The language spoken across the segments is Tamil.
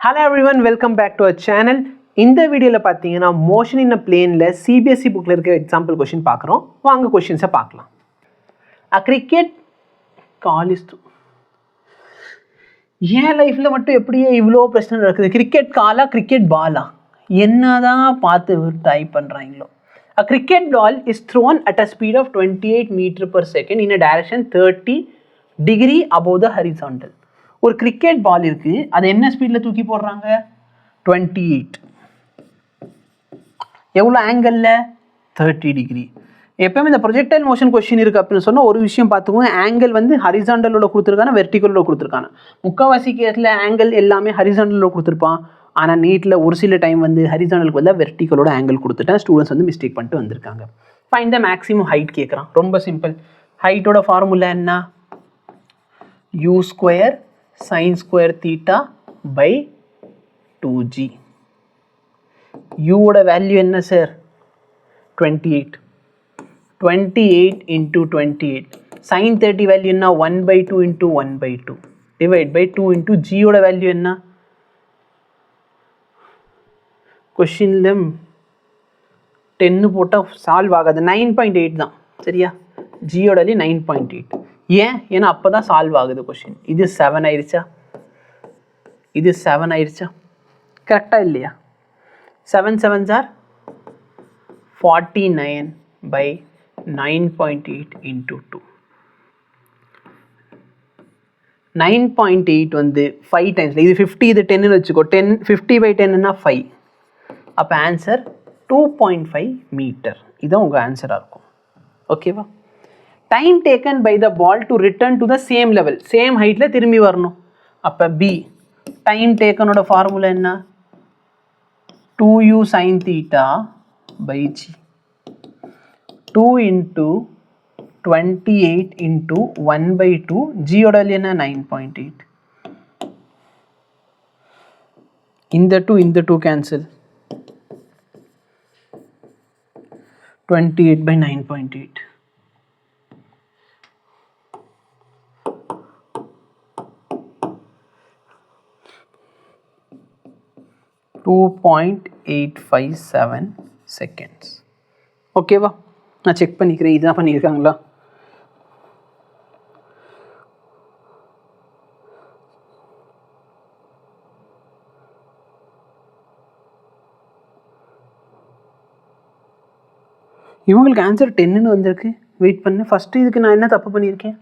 Hello everyone, welcome back to our channel. இந்த வீடியோல பாத்தீங்கன்னா motion in a planeல CBSE bookல இருக்க example question பார்க்கறோம். வாங்க questions பார்க்கலாம். A cricket call is ஏன் லைஃப்ல மட்டும் எப்படியே இவ்ளோ பிரச்சனை நடக்குது? கிரிக்கெட் காலா கிரிக்கெட் பாலா என்னதான் பார்த்து டைப் பண்றாங்களோ. A cricket ball is thrown at a speed of 28 meter per second in a direction 30 degree above the horizontal. ஒரு கிரிக்கெட் பால் இருக்கு, அது என்ன ஸ்பீட்ல தூக்கி போடுறாங்க? 28. எவ்வளோ ஆங்கிளில்? 30 டிகிரி. எப்பவுமே இந்த ப்ரொஜெக்டைல் மோஷன் கொஸ்டின் இருக்கு அப்படின்னு சொன்னால் ஒரு விஷயம் பார்த்துக்கோங்க, ஆங்கிள் வந்து ஹரிசாண்டலோட கொடுத்துருக்கான வெர்டிகலோட கொடுத்துருக்காங்க. முக்கால்வாசி கேஸில் ஆங்கிள் எல்லாமே ஹரிசாண்டலோட கொடுத்துருப்பான், ஆனால் நீட்டில் ஒரு சில டைம் வந்து ஹரிசாண்டலுக்கு வந்து வெர்டிகலோட ஆங்கிள் கொடுத்துட்டேன். ஸ்டூடெண்ட்ஸ் வந்து மிஸ்டேக் பண்ணிட்டு வந்திருக்காங்க. ஃபைண்ட் த மேக்ஸிமம் ஹைட் கேட்குறான். ரொம்ப சிம்பிள். ஹைட்டோட ஃபார்முலா என்ன? u square sin square theta by 2g. u ஓட வேல்யூ என்ன சார்? 28. 28 into 28. sin 30 வேல்யூ என்ன? 1/2 into 1/2 divide by 2 into g ஓட வேல்யூ என்ன? கொஸ்டின்ல 10 போட்டால் சால்வ் ஆகாது, 9.8 தான் சரியா? g ஓட வேல்யூ 9.8. ஏன்னா அப்போ தான் சால்வ் ஆகுது கொஸ்டின். இது 7 ஆயிடுச்சா? இது 7 ஆயிடுச்சா? கரெக்டாக இல்லையா? 7 7s are 49 by 9.8 into 2. 9.8 வந்து 5 டைம்ஸ். இது 50, இது 10ன்னு வச்சுக்கோ. 50 by 10ன்னா 5. அப்போ ஆன்சர் 2.5 மீட்டர். இதுதான் உங்கள் ஆன்சராக இருக்கும். ஓகேவா? Time taken by the ball to return to the same level, same ஹைட்டில் திரும்பி வரணும். அப்போ பி டைம் டேக்கனோட ஃபார்முலா என்ன? 2u sin theta by g. 2 into 28 into 1/2 g ஓட வேல்யூ என்ன? 9.8. இந்த 2 கேன்சல். 28 by 9.8. 2.857 seconds. ஓகேவா? நான் செக் பண்ணிக்கிறேன், இதுதான் பண்ணியிருக்காங்களா? இவங்களுக்கு ஆன்சர் 10ன்னு வந்திருக்கு. வெயிட் பண்ணு, ஃபஸ்ட்டு இதுக்கு நான் என்ன தப்பு பண்ணியிருக்கேன்?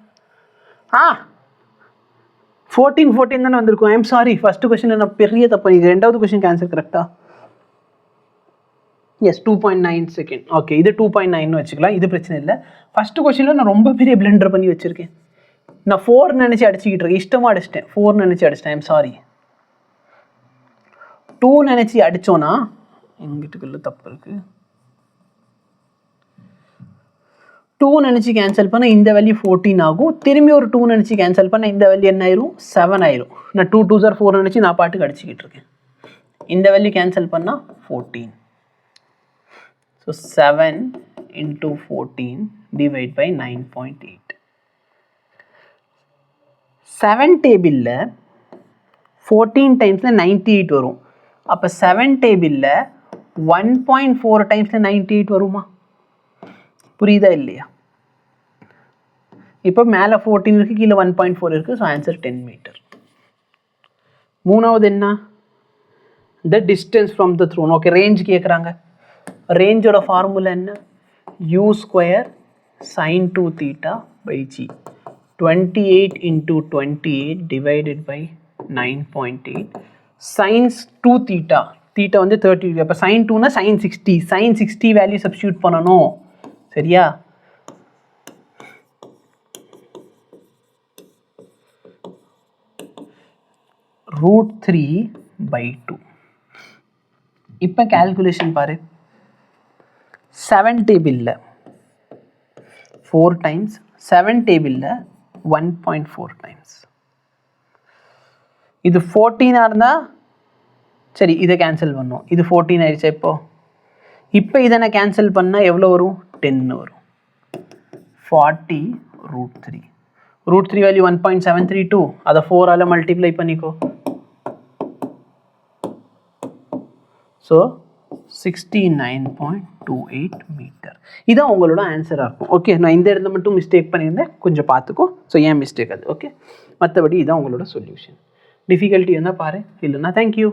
14 தானே வந்திருக்கும். ஐம் சாரி, ஃபஸ்ட்டு கொஸ்டின் நான் பெரிய தப்பு பண்ணியிருக்கேன். ரெண்டாவது கொஸ்டின் ஆன்சர் கரெக்டா? Yes, 2.9 second. ஓகே, இது 2.9 வச்சுக்கலாம், இது பிரச்சனை இல்லை. ஃபஸ்ட்டு கொஸ்டினில் நான் ரொம்ப பெரிய பிளண்டர் பண்ணி வச்சுருக்கேன். நான் 4 நினச்சி அடிச்சுக்கிட்டு இருக்கேன், இஷ்டமாக அடிச்சிட்டேன். 4 நினச்சி அடிச்சிட்டேன். I'm sorry. 2 நினச்சி அடித்தோன்னா எங்கிட்டுக்குள்ள தப்பு இருக்குது. 2 நினச்சி கேன்சல் பண்ண இந்த வேல்யூ 14 ஆகும். திரும்பி ஒரு 2 நினச்சி கேன்சல் பண்ண இந்த வேல்யூ என்ன ஆயிரும்? 7 ஆயிரும். நான் 2 2s are 4 நினச்சி நான் பாட்டுக்கு அடிச்சுக்கிட்டு இருக்கேன். இந்த வேல்யூ கேன்சல் பண்ணால் 14. So 7 into 14 divide by 9.8. 7 டேபிளில் 14 டைம்ஸில் 98 வரும். அப்போ 7 டேபிளில் 1.4 டைம்ஸில் 98 வருமா? புரியுதா இல்லையா? இப்போ மேலே 14 இருக்குது, கீழே 1.4 இருக்குது. So answer 10 metre. மூணாவது என்ன? The distance from the thrown. Okay, range கேட்குறாங்க. ரேஞ்சோட ஃபார்முலா என்ன? u square sin 2 theta by g. 28 into 28 divided by 9.8. sin 2 theta. theta வந்து 30. அப்போ sin 2னா sin 60. sin 60 value substitute பண்ணணும், சரியா? √3/2. இப்போ கால்குலேஷன் பாரு. 7 டேபிளில் 4 டைம்ஸ், 7 டேபிளில் 1.4 டைம்ஸ். இது 14 இருந்தால் சரி, இதை கேன்சல் பண்ணோம். இது 14 ஆயிடுச்சா? இப்போ இதை நான் கேன்சல் பண்ணால் எவ்வளோ வரும்? 10 வரும். 40 √3. √3 வேல்யூ 1.732. அதை 4ஆல் மல்டிப்ளை பண்ணிக்கோ. So 69.28 metre. இதான் உங்களோட ஆன்சராக இருக்கும். ஓகே, நான் இந்த இடத்துல மட்டும் மிஸ்டேக் பண்ணியிருந்தேன், கொஞ்சம் பார்த்துக்கோ. ஸோ ஏன் மிஸ்டேக் அது. ஓகே, மற்றபடி இதான் உங்களோட சொல்யூஷன். டிஃபிகல்ட்டி இருந்தால் பாரு, இல்லைன்னா தேங்க்யூ.